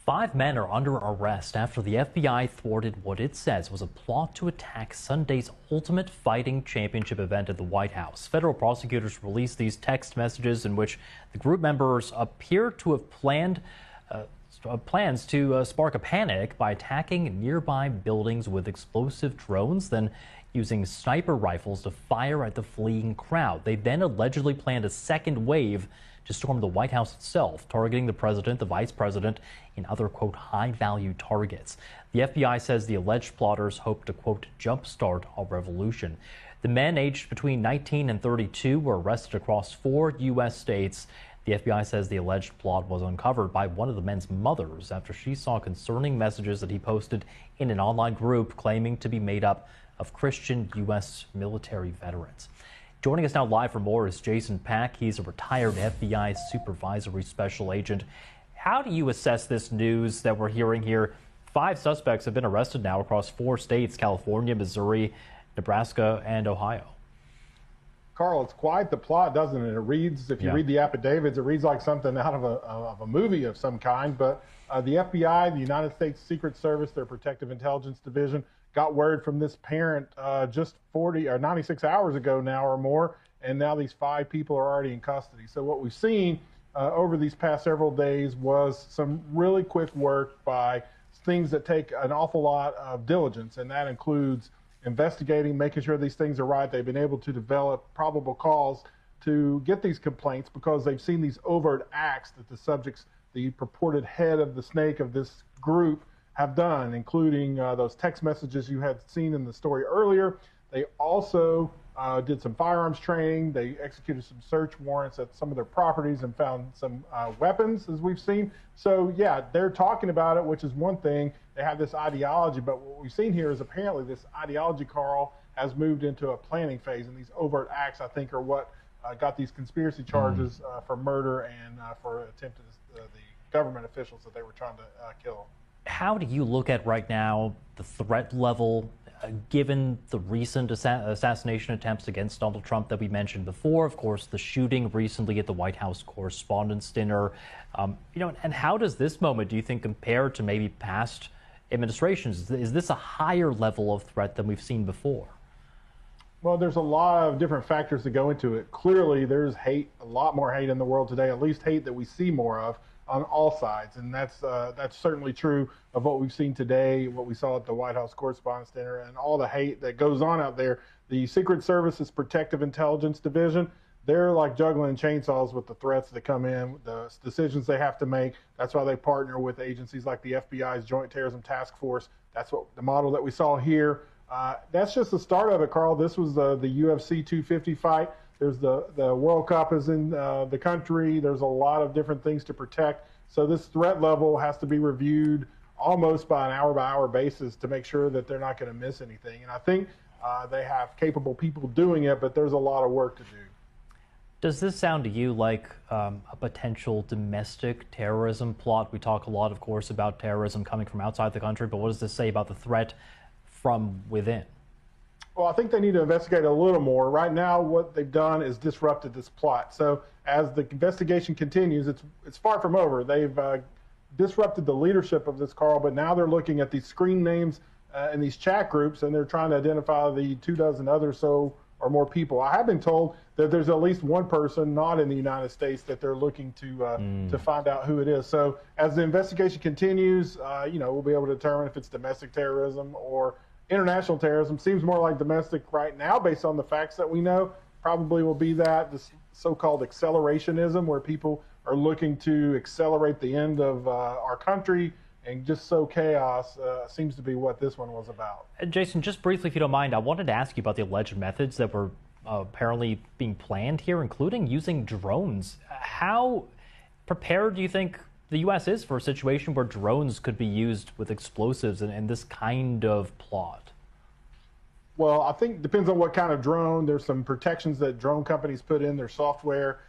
5 men are under arrest after the FBI thwarted what it says was a plot to attack Sunday's Ultimate Fighting Championship event at the White House. Federal prosecutors released these text messages in which the group members appear to have plans to spark a panic by attacking nearby buildings with explosive drones, then using sniper rifles to fire at the fleeing crowd. They then allegedly planned a second wave to storm the White House itself, targeting the president, the vice president, and other, quote, high-value targets. The FBI says the alleged plotters hope to, quote, jumpstart a revolution. The men aged between 19 and 32 were arrested across 4 U.S. states. The FBI says the alleged plot was uncovered by one of the men's mothers after she saw concerning messages that he posted in an online group claiming to be made up of Christian U.S. military veterans. Joining us now live for more is Jason Pack. He's a retired FBI supervisory special agent. How do you assess this news that we're hearing here? 5 suspects have been arrested now across 4 states: California, Missouri, Nebraska, and Ohio. Carl, it's quite the plot, doesn't it? It reads, if you read the affidavits, it reads like something out of a movie of some kind. But the FBI, the United States Secret Service, their Protective Intelligence Division, got word from this parent just 40 or 96 hours ago now or more, and now these 5 people are already in custody. So what we've seen over these past several days was some really quick work by things that take an awful lot of diligence, and that includes investigating, making sure these things are right. They've been able to develop probable cause to get these complaints because they've seen these overt acts that the subjects, the purported head of the snake of this group, have done, including those text messages you had seen in the story earlier. They also did some firearms training. They executed some search warrants at some of their properties and found some weapons, as we've seen. So yeah, they're talking about it, which is one thing. They have this ideology, but what we've seen here is apparently this ideology, Carl, has moved into a planning phase, and these overt acts, I think, are what got these conspiracy charges for murder and for attempted the government officials that they were trying to kill. How do you look at right now the threat level, given the recent assassination attempts against Donald Trump that we mentioned before, of course, the shooting recently at the White House Correspondents' Dinner, and how does this moment, do you think, compare to maybe past administrations? Is this a higher level of threat than we've seen before? Well, there's a lot of different factors that go into it. Clearly, there's hate, a lot more hate in the world today, at least hate that we see more of on all sides, and that's certainly true of what we've seen today, what we saw at the White House Correspondents' Dinner, and all the hate that goes on out there. The Secret Service's Protective Intelligence Division, they're like juggling chainsaws with the threats that come in, the decisions they have to make. That's why they partner with agencies like the FBI's Joint Terrorism Task Force. That's what the model that we saw here. That's just the start of it, Carl. This was the UFC 250 fight. There's the World Cup is in the country. There's a lot of different things to protect. So this threat level has to be reviewed almost by an hour-by-hour basis to make sure that they're not going to miss anything. And I think they have capable people doing it, but there's a lot of work to do. Does this sound to you like a potential domestic terrorism plot? We talk a lot, of course, about terrorism coming from outside the country, but what does this say about the threat from within? Well, I think they need to investigate a little more. Right now, what they've done is disrupted this plot. So as the investigation continues, it's far from over. They've disrupted the leadership of this, Carl, but now they're looking at these screen names in these chat groups, and they're trying to identify the 24 other so or more people. I have been told that there's at least one person not in the United States that they're looking to find out who it is. So as the investigation continues, we'll be able to determine if it's domestic terrorism or international terrorism. Seems more like domestic right now based on the facts that we know. Probably will be this so-called accelerationism, where people are looking to accelerate the end of our country and just sow chaos. Seems to be what this one was about. Jason, just briefly, if you don't mind, I wanted to ask you about the alleged methods that were apparently being planned here, including using drones. How prepared do you think the U.S. is for a situation where drones could be used with explosives in this kind of plot? Well, I think it depends on what kind of drone. There's some protections that drone companies put in their software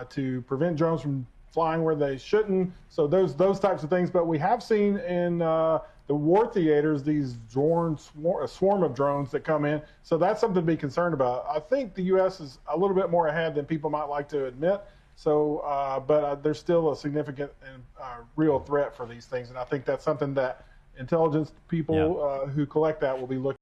to prevent drones from flying where they shouldn't. So those types of things. But we have seen in the war theaters these a swarm of drones that come in. So that's something to be concerned about. I think the U.S. is a little bit more ahead than people might like to admit. So, but there's still a significant and real threat for these things, and I think that's something that intelligence people who collect that will be looking